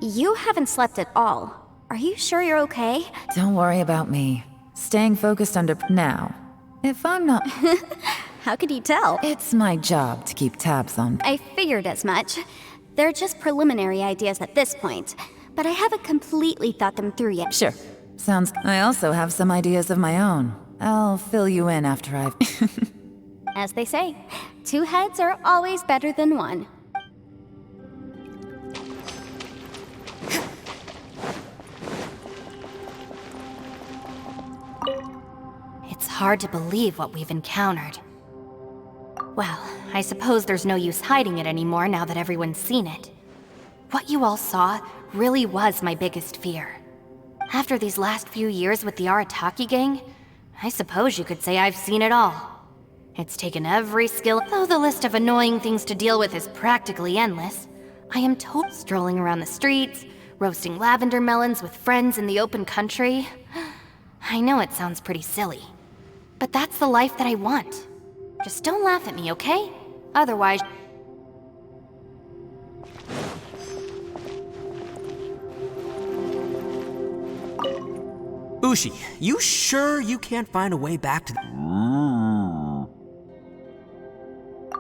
you haven't slept at all. Are you sure you're okay? Don't worry about me. Staying focused under now. If I'm not... How could you tell? It's my job to keep tabs on... I figured as much. They're just preliminary ideas at this point, but I haven't completely thought them through yet. Sure. Sounds... I also have some ideas of my own. I'll fill you in after I've... As they say, 2 heads are always better than 1. It's hard to believe what we've encountered. Well, I suppose there's no use hiding it anymore now that everyone's seen it. What you all saw really was my biggest fear. After these last few years with the Arataki gang, I suppose you could say I've seen it all. It's taken every skill, though the list of annoying things to deal with is practically endless. I am strolling around the streets, roasting lavender melons with friends in the open country. I know it sounds pretty silly, but that's the life that I want. Just don't laugh at me, okay? Otherwise... Ushi, you sure you can't find a way back to the...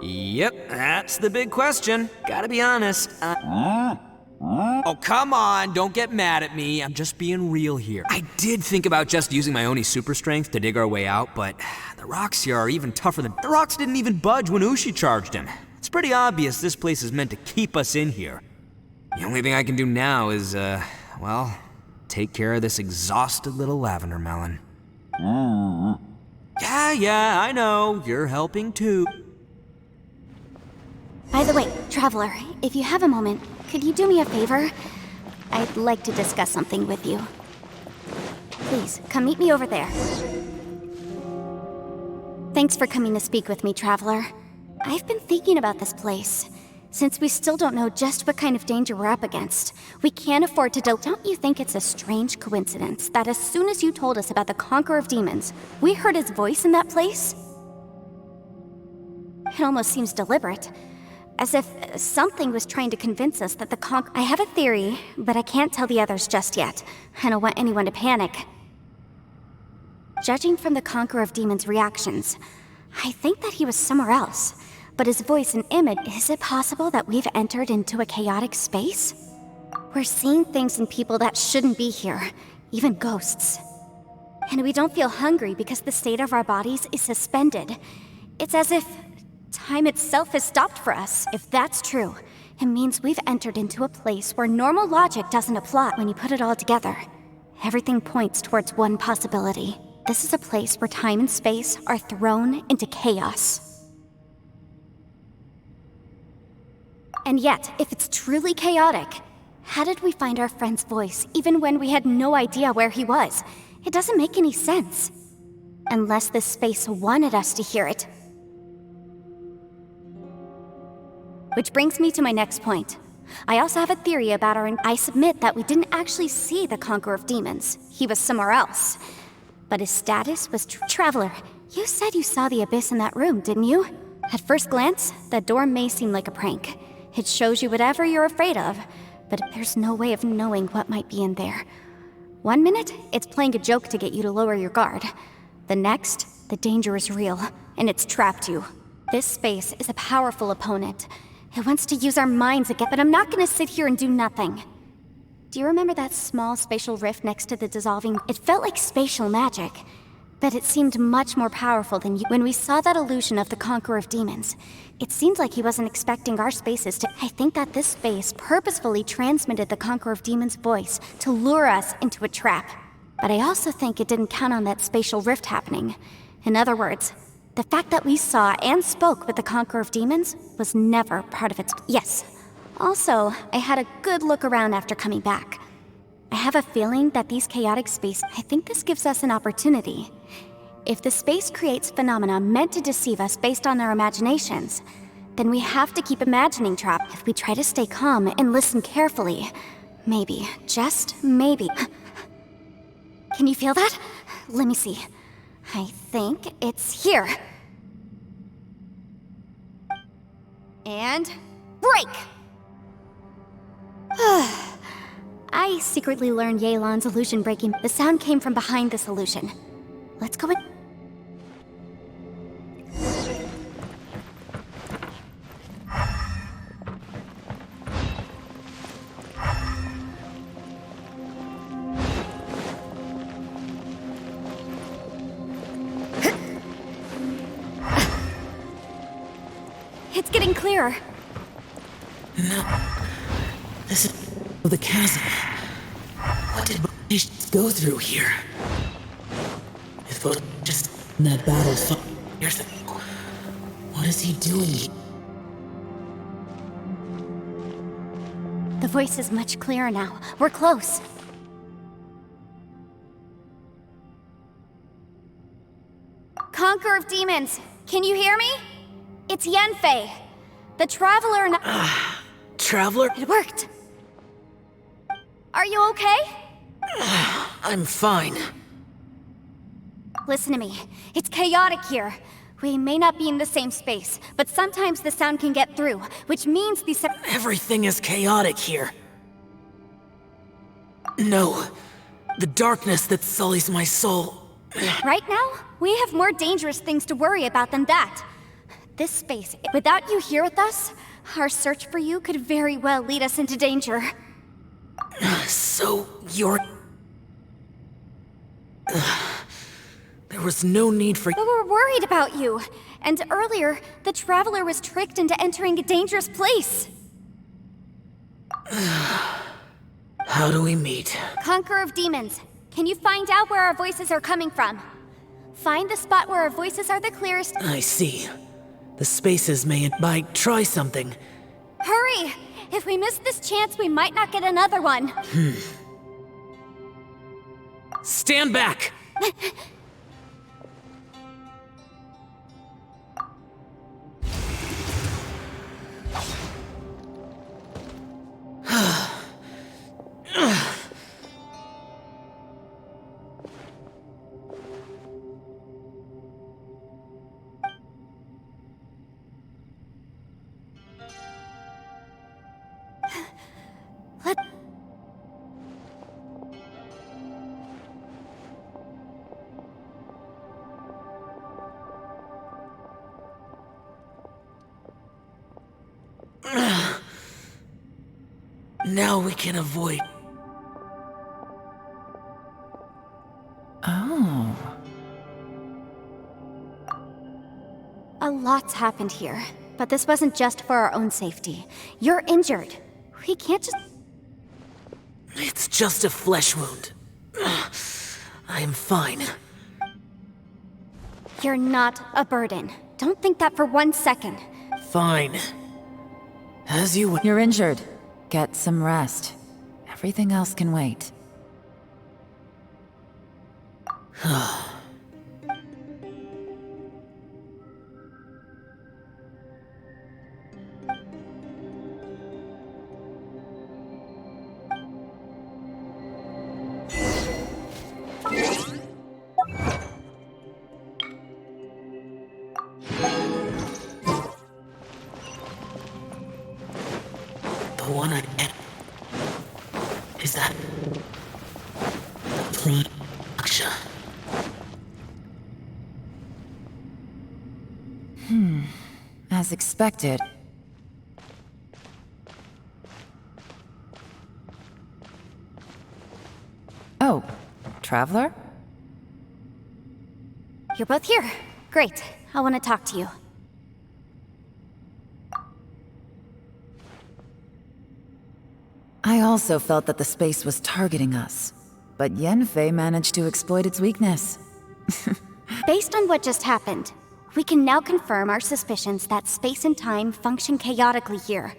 Yep, that's the big question. Gotta be honest. Oh, come on, don't get mad at me. I'm just being real here. I did think about just using my Oni super strength to dig our way out, but the rocks here are even tougher than... The rocks didn't even budge when Ushi charged him. It's pretty obvious this place is meant to keep us in here. The only thing I can do now is, well, take care of this exhausted little lavender melon. Yeah, I know. You're helping too. By the way, Traveler, if you have a moment, could you do me a favor? I'd like to discuss something with you. Please, come meet me over there. Thanks for coming to speak with me, Traveler. I've been thinking about this place. Since we still don't know just what kind of danger we're up against, we can't afford to Don't you think it's a strange coincidence that as soon as you told us about the Conqueror of Demons, we heard his voice in that place? It almost seems deliberate. As if something was trying to convince us that I have a theory, but I can't tell the others just yet. I don't want anyone to panic. Judging from the Conqueror of Demons' reactions, I think that he was somewhere else. But his voice and image, is it possible that we've entered into a chaotic space? We're seeing things in people that shouldn't be here, even ghosts. And we don't feel hungry because the state of our bodies is suspended. It's as if time itself has stopped for us. If that's true, it means we've entered into a place where normal logic doesn't apply. When you put it all together, everything points towards one possibility. This is a place where time and space are thrown into chaos. And yet, if it's truly chaotic, how did we find our friend's voice even when we had no idea where he was? It doesn't make any sense. Unless this space wanted us to hear it. Which brings me to my next point. I also have a theory about I submit that we didn't actually see the Conqueror of Demons. He was somewhere else. But his status was Traveler, you said you saw the abyss in that room, didn't you? At first glance, that door may seem like a prank. It shows you whatever you're afraid of, but there's no way of knowing what might be in there. One minute, it's playing a joke to get you to lower your guard. The next, the danger is real, and it's trapped you. This space is a powerful opponent. It wants to use our minds again, but I'm not gonna sit here and do nothing. Do you remember that small spatial rift next to the dissolving? It felt like spatial magic, but it seemed much more powerful than you. When we saw that illusion of the Conqueror of Demons, it seemed like he wasn't expecting our spaces to... I think that this space purposefully transmitted the Conqueror of Demons' voice to lure us into a trap. But I also think it didn't count on that spatial rift happening. In other words, the fact that we saw and spoke with the Conqueror of Demons was never part of its... Yes. Also, I had a good look around after coming back. I have a feeling that these chaotic spaces... I think this gives us an opportunity. If the space creates phenomena meant to deceive us based on our imaginations, then we have to keep imagining trap. If we try to stay calm and listen carefully, maybe, just maybe... Can you feel that? Let me see. I think it's here. And break! I secretly learned Yelan's illusion breaking. The sound came from behind this illusion. Let's go in. It's getting clearer. No. This is the chasm. What did British go through here? If it just in that battle years ago, what is he doing? The voice is much clearer now. We're close. Conqueror of demons, can you hear me? It's Yanfei, the traveler and Traveler? It worked. Are you okay? I'm fine. Listen to me. It's chaotic here. We may not be in the same space, but sometimes the sound can get through, which means these... Everything is chaotic here. No. The darkness that sullies my soul. Right now, we have more dangerous things to worry about than that. This space, without you here with us, our search for you could very well lead us into danger. So, you're... There was no need for... But we're worried about you. And earlier, the Traveler was tricked into entering a dangerous place. How do we meet? Conqueror of demons, can you find out where our voices are coming from? Find the spot where our voices are the clearest. I see. The spaces may... try something. Hurry! If we miss this chance, we might not get another one. Stand back! Let... Now we can avoid... Oh. A lot's happened here, but this wasn't just for our own safety. You're injured. We can't just... It's just a flesh wound. I am fine. You're not a burden. Don't think that for 1 second. Fine. As you... You're injured. Get some rest. Everything else can wait. The one I get... Is that... the Aksha. As expected. Oh, Traveler? You're both here. Great. I want to talk to you. I also felt that the space was targeting us, but Yanfei managed to exploit its weakness. Based on what just happened, we can now confirm our suspicions that space and time function chaotically here.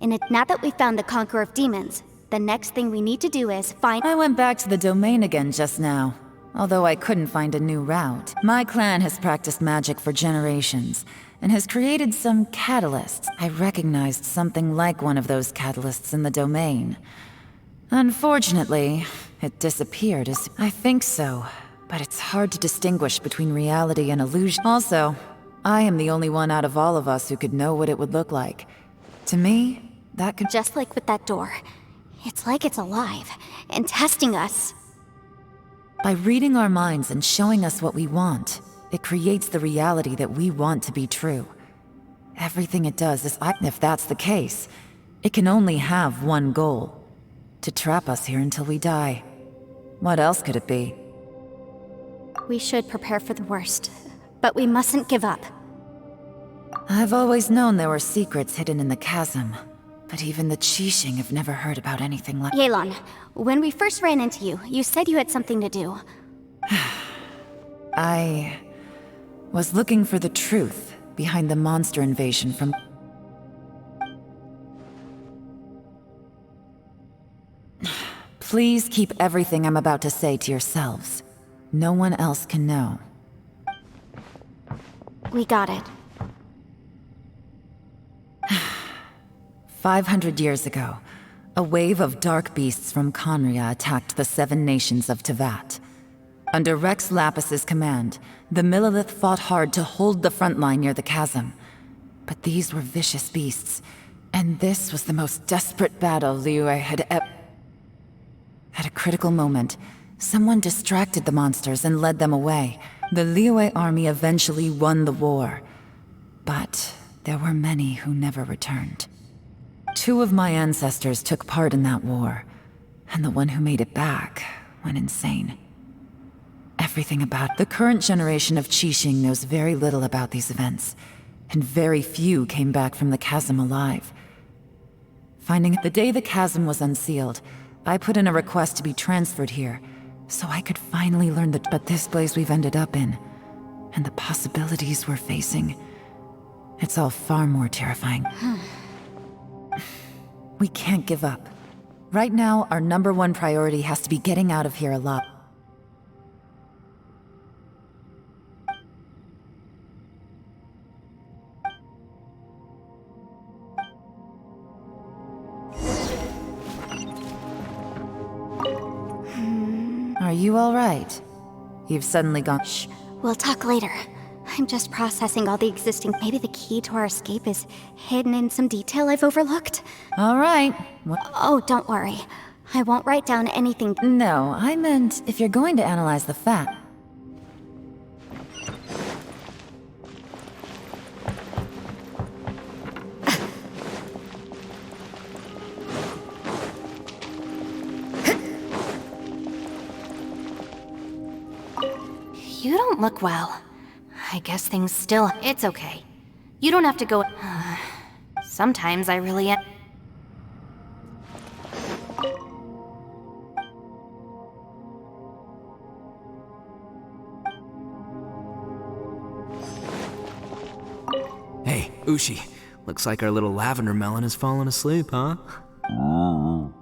And now that we've found the Conqueror of Demons, the next thing we need to do is find... I went back to the domain again just now, although I couldn't find a new route. My clan has practiced magic for generations, and has created some catalysts. I recognized something like one of those catalysts in the domain. Unfortunately, it disappeared as... I think so, but it's hard to distinguish between reality and illusion. Also, I am the only one out of all of us who could know what it would look like. To me, that could... Just like with that door. It's like it's alive and testing us. By reading our minds and showing us what we want, it creates the reality that we want to be true. Everything it does is, if that's the case, it can only have one goal: to trap us here until we die. What else could it be? We should prepare for the worst, but we mustn't give up. I've always known there were secrets hidden in the chasm, but even the Qixing have never heard about anything like— Yelan, when we first ran into you, you said you had something to do. I was looking for the truth behind the monster invasion from— Please keep everything I'm about to say to yourselves. No one else can know. We got it. 500 years ago, a wave of dark beasts from Conria attacked the 7 nations of Tevat. Under Rex Lapis's command, the Millelith fought hard to hold the front line near the chasm. But these were vicious beasts, and this was the most desperate battle Liyue had ever— At a critical moment, someone distracted the monsters and led them away. The Liyue army eventually won the war. But there were many who never returned. 2 of my ancestors took part in that war, and the one who made it back went insane. Everything about the current generation of Qixing knows very little about these events, and very few came back from the chasm alive. Finding the day the chasm was unsealed, I put in a request to be transferred here, so I could finally learn but this place we've ended up in, and the possibilities we're facing, it's all far more terrifying. We can't give up. Right now, our #1 priority has to be getting out of here alive. Are you all right? You've suddenly gone— Shh, we'll talk later. I'm just processing all the existing— Maybe the key to our escape is hidden in some detail I've overlooked? All right. Oh, don't worry. I won't write down anything. No, I meant if you're going to analyze the fact. You don't look well. I guess things still— It's okay. You don't have to go— Sometimes I really am— Hey, Ushi. Looks like our little lavender melon has fallen asleep, huh? Man,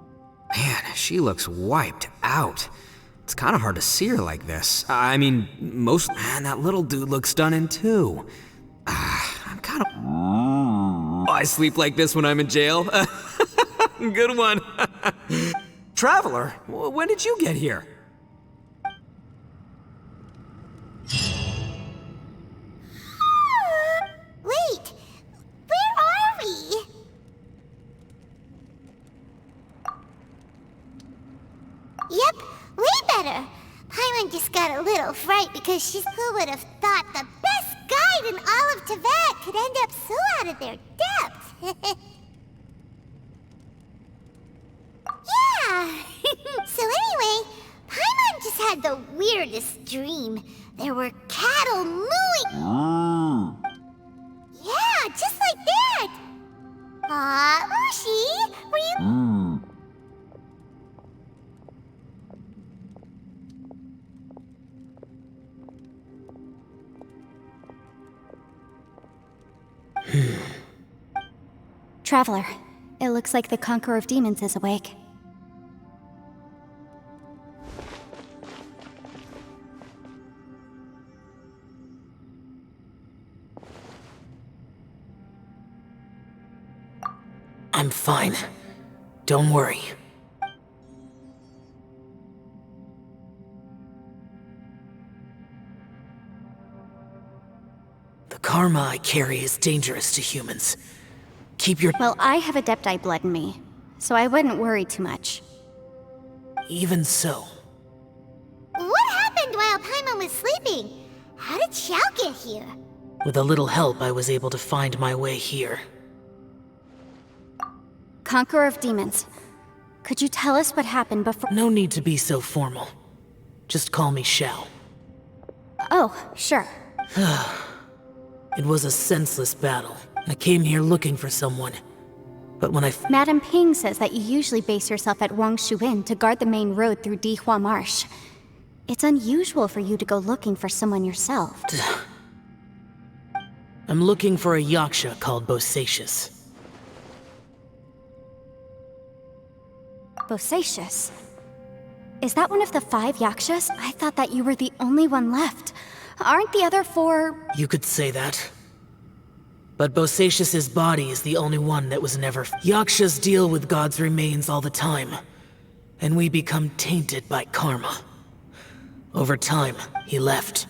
she looks wiped out. It's kind of hard to see her like this. I mean, man, that little dude looks stunning too. I'm kind of— Oh, I sleep like this when I'm in jail. Good one. Traveler, when did you get here? Wait, where are we? Yep, way better. Paimon just got a little fright because who would have thought the best guide in all of Tibet could end up so out of their depth? Yeah! So anyway, Paimon just had the weirdest dream. There were cattle mooing. Yeah, just like that! Ushi, were you— Traveler, it looks like the Conqueror of Demons is awake. I'm fine. Don't worry. The karma I carry is dangerous to humans. Keep your— Well, I have Adepti blood in me, so I wouldn't worry too much. Even so. What happened while Paimon was sleeping? How did Xiao get here? With a little help, I was able to find my way here. Conqueror of Demons, could you tell us what happened before— No need to be so formal. Just call me Xiao. Oh, sure. It was a senseless battle. I came here looking for someone. But when Madame Ping says that you usually base yourself at Wangshu Inn to guard the main road through Dihua Marsh. It's unusual for you to go looking for someone yourself. I'm looking for a yaksha called Bosacius. Bosacius? Is that one of the 5 yakshas? I thought that you were the only one left. Aren't the other 4... You could say that. But Bosacius's body is the only one that was never— Yakshas deal with God's remains all the time, and we become tainted by karma. Over time, he left.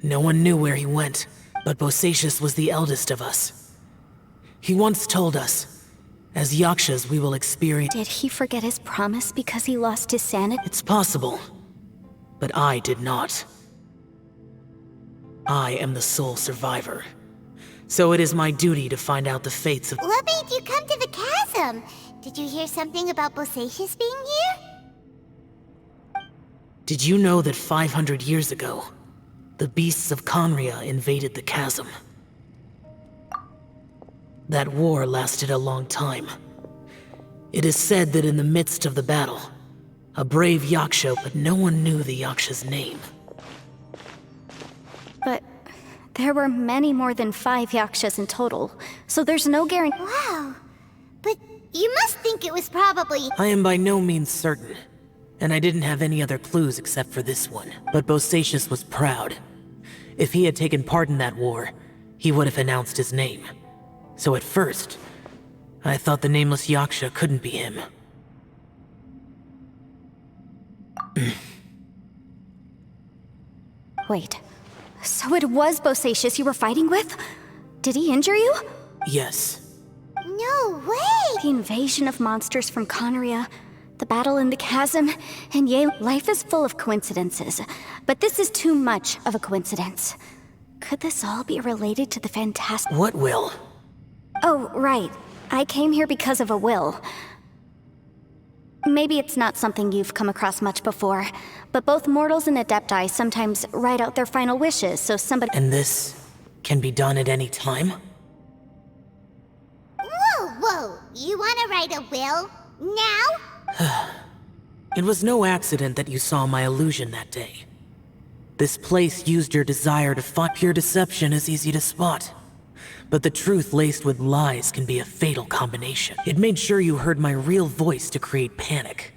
No one knew where he went, but Bosacius was the eldest of us. He once told us, as Yakshas we will experience— Did he forget his promise because he lost his sanity? It's possible, but I did not. I am the sole survivor. So it is my duty to find out the fates of— What made you come to the chasm? Did you hear something about Bosacius being here? Did you know that 500 years ago, the beasts of Conria invaded the chasm? That war lasted a long time. It is said that in the midst of the battle, a brave yaksha, but no one knew the yaksha's name. But there were many more than 5 yakshas in total, so there's no guarantee— Wow. But you must think it was probably— I am by no means certain, and I didn't have any other clues except for this one. But Bosacius was proud. If he had taken part in that war, he would have announced his name. So at first, I thought the nameless yaksha couldn't be him. Wait, so it was Bosacius you were fighting with? Did he injure you? Yes. No way! The invasion of monsters from Conria, the battle in the chasm, and yay, life is full of coincidences. But this is too much of a coincidence. Could this all be related to the fantastic— What will? Oh, right. I came here because of a will. Maybe it's not something you've come across much before, but both mortals and adepti sometimes write out their final wishes, so somebody— And this can be done at any time? Whoa! You wanna write a will? Now? It was no accident that you saw my illusion that day. This place used your desire to find— Pure deception is easy to spot. But the truth laced with lies can be a fatal combination. It made sure you heard my real voice to create panic.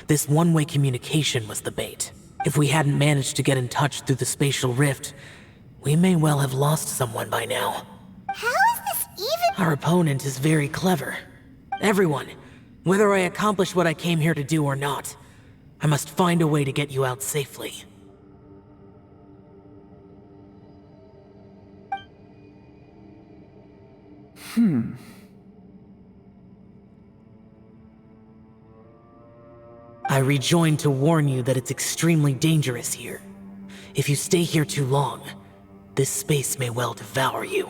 This one-way communication was the bait. If we hadn't managed to get in touch through the spatial rift, we may well have lost someone by now. How is this even— Our opponent is very clever. Everyone, whether I accomplish what I came here to do or not, I must find a way to get you out safely. I rejoined to warn you that it's extremely dangerous here. If you stay here too long, this space may well devour you.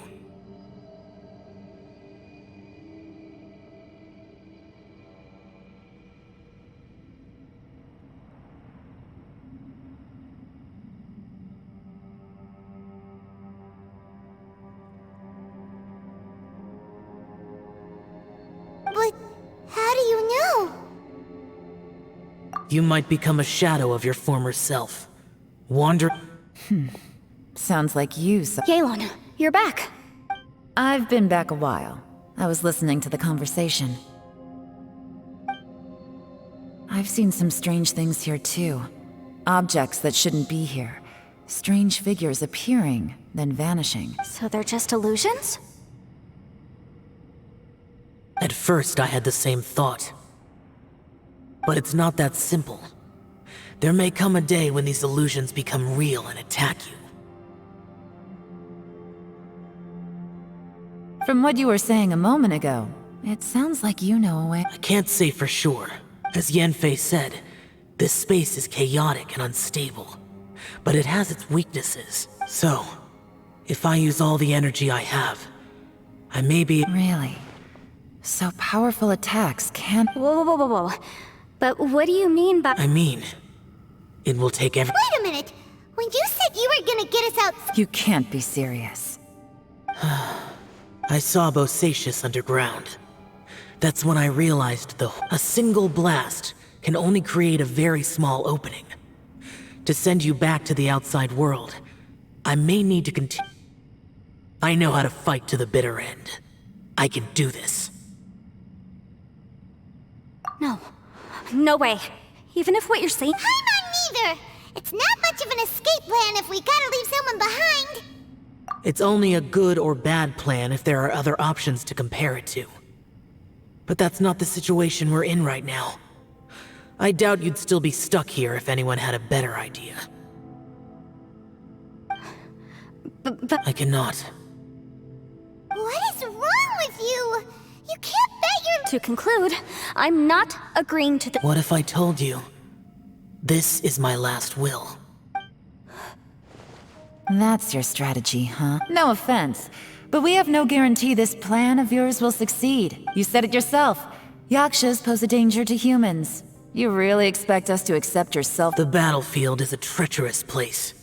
But how do you know? You might become a shadow of your former self. Wander— Sounds like you, Yelan, you're back. I've been back a while. I was listening to the conversation. I've seen some strange things here too. Objects that shouldn't be here. Strange figures appearing, then vanishing. So they're just illusions? At first, I had the same thought. But it's not that simple. There may come a day when these illusions become real and attack you. From what you were saying a moment ago, It sounds like you know a way. I can't say for sure. As Yanfei said, this space is chaotic and unstable. But it has its weaknesses. So, if I use all the energy I have, I may be... Really? So powerful attacks can't... Whoa. But what do you mean by... I mean, it will take every... Wait a minute. When you said you were gonna get us out... You can't be serious. I saw Bosacius underground. That's when I realized, though, a single blast can only create a very small opening. To send you back to the outside world, I may need to continue. I know how to fight to the bitter end. I can do this. No way. Even if what you're saying... I'm on neither. It's not much of an escape plan if we gotta leave someone behind. It's only a good or bad plan if there are other options to compare it to. But that's not the situation we're in right now. I doubt you'd still be stuck here if anyone had a better idea. But I cannot. What is wrong with you? You can't bet your... to conclude, I'm not agreeing to the... What if I told you, this is my last will? That's your strategy, huh? No offense, but we have no guarantee this plan of yours will succeed. You said it yourself. Yakshas pose a danger to humans. You really expect us to accept yourself? The battlefield is a treacherous place.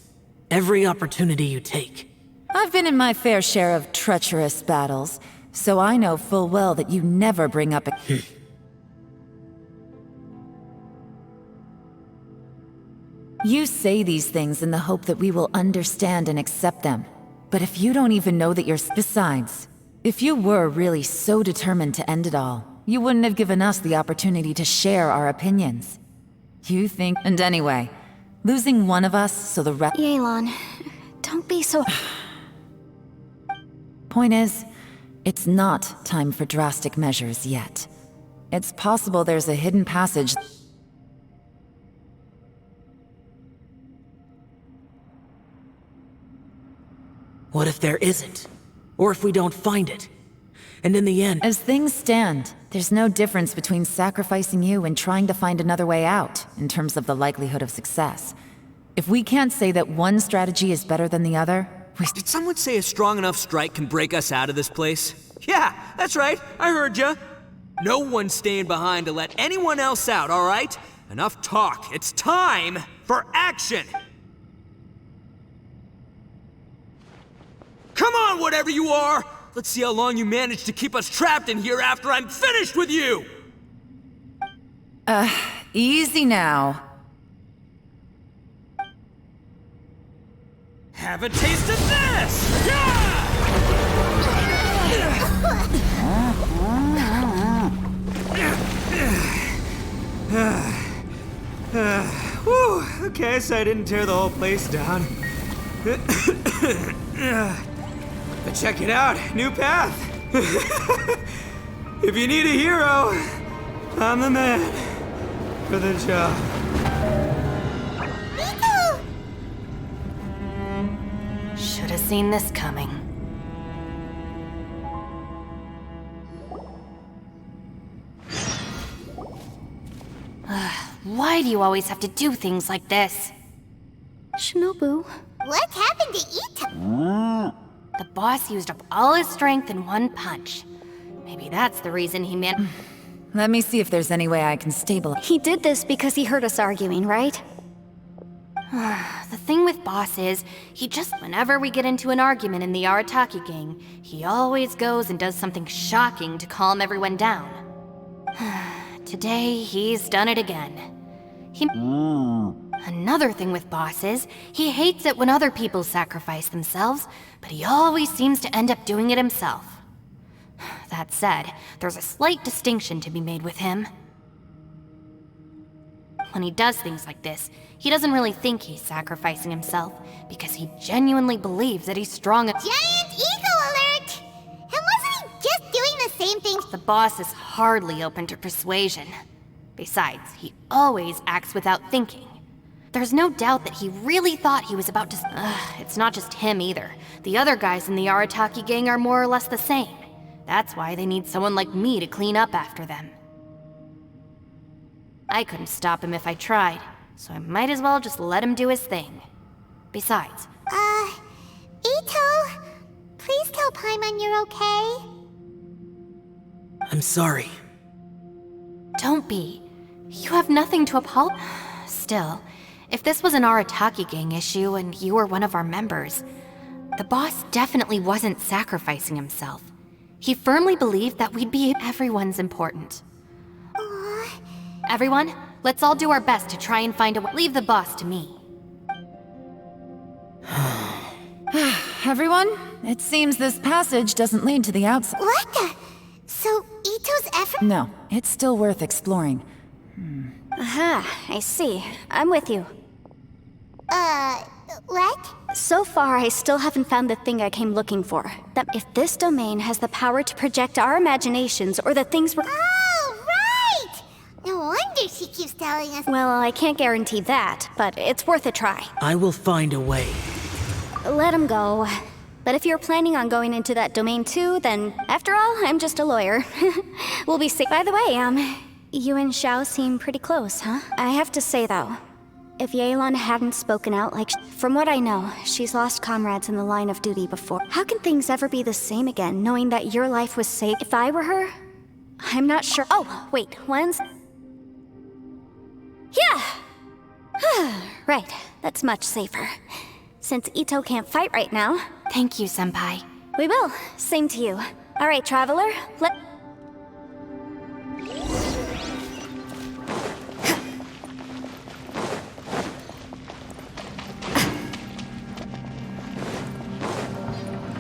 Every opportunity you take. I've been in my fair share of treacherous battles, so I know full well that you never bring up a... You say these things in the hope that we will understand and accept them. But if you don't even know that you're... Besides, if you were really so determined to end it all, you wouldn't have given us the opportunity to share our opinions. You think... And anyway, losing one of us so the rest... Yelan, don't be so... Point is, it's not time for drastic measures yet. It's possible there's a hidden passage... What if there isn't? Or if we don't find it? And in the end... As things stand, there's no difference between sacrificing you and trying to find another way out, in terms of the likelihood of success. If we can't say that one strategy is better than the other, Did someone say a strong enough strike can break us out of this place? Yeah, that's right, I heard ya. No one's staying behind to let anyone else out, alright? Enough talk, it's time for action! Come on, whatever you are! Let's see how long you manage to keep us trapped in here after I'm finished with you! easy now. Have a taste of this! Yeah! Whew, okay, so I didn't tear the whole place down. But check it out, new path. If you need a hero, I'm the man for the job. Should have seen this coming. Why do you always have to do things like this? Shinobu, What happened to Ito? The boss used up all his strength in one punch. Maybe that's the reason he meant... Let me see if there's any way I can stabilize. he did this because he heard us arguing, right? The thing with boss is, he just... Whenever we get into an argument in the Arataki gang, he always goes and does something shocking to calm everyone down. Today, he's done it again. Another thing with boss is, he hates it when other people sacrifice themselves, but he always seems to end up doing it himself. That said, there's a slight distinction to be made with him. When he does things like this, he doesn't really think he's sacrificing himself, because he genuinely believes that he's strong. Giant ego alert! And wasn't he just doing the same thing? The boss is hardly open to persuasion. Besides, he always acts without thinking. There's no doubt that he really thought he was about to... it's not just him either. The other guys in the Arataki gang are more or less the same. That's why they need someone like me to clean up after them. I couldn't stop him if I tried, so I might as well just let him do his thing. Besides... Ito, please tell Paimon you're okay. I'm sorry. Don't be. You have nothing to apologize. Still, if this was an Arataki gang issue and you were one of our members, the boss definitely wasn't sacrificing himself. He firmly believed that we'd be everyone's important. Everyone, let's all do our best to try and find a way. Leave the boss to me. Everyone, it seems this passage doesn't lead to the outside. What the? So, Ito's effort? No, it's still worth exploring. Aha, I see. I'm with you. What? So far, I still haven't found the thing I came looking for. That if this domain has the power to project our imaginations or the things we're... Oh, right! No wonder she keeps telling us. Well, I can't guarantee that, but it's worth a try. I will find a way. Let him go. But if you're planning on going into that domain too, then after all, I'm just a lawyer. We'll be safe. By the way, you and Xiao seem pretty close, huh? I have to say though, if Yelan hadn't spoken out from what I know, she's lost comrades in the line of duty before. How can things ever be the same again, knowing that your life was safe? If I were her, I'm not sure. Oh, wait, when's... Yeah! Right, that's much safer. Since Ito can't fight right now. Thank you, Senpai. We will. Same to you. All right, traveler, let...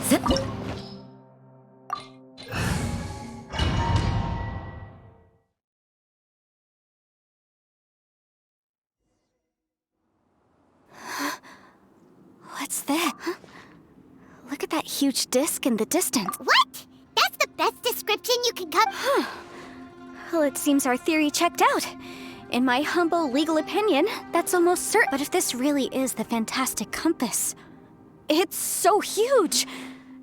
Zip. What's that? Huh? Look at that huge disc in the distance. What? That's the best description you can come. Well, it seems our theory checked out. In my humble legal opinion, that's almost certain. But if this really is the fantastic compass, it's so huge.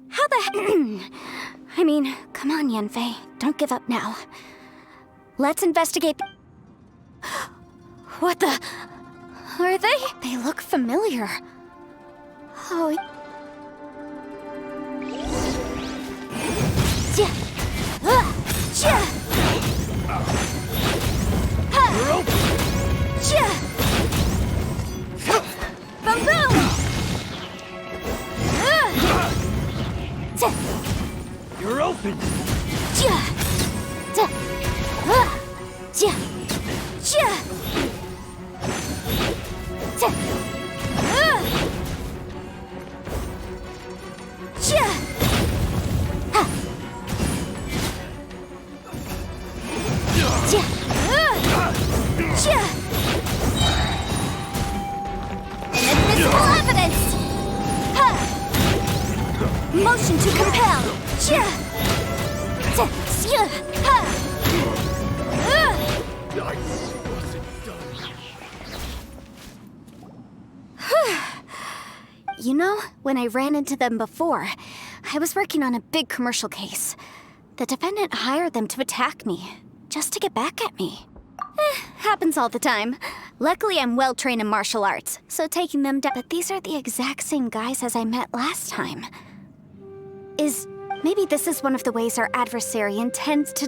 How the I mean, come on, Yanfei. Don't give up now. Let's investigate. What the? Are they? They look familiar. Oh. Yeah. Yeah. Boom boom. You're open. Yeah. Yeah. Inadmissible evidence! Motion to compel! You know, when I ran into them before, I was working on a big commercial case. The defendant hired them to attack me, just to get back at me. Happens all the time. Luckily, I'm well-trained in martial arts, so taking them down... But these are the exact same guys as I met last time. Maybe this is one of the ways our adversary intends to...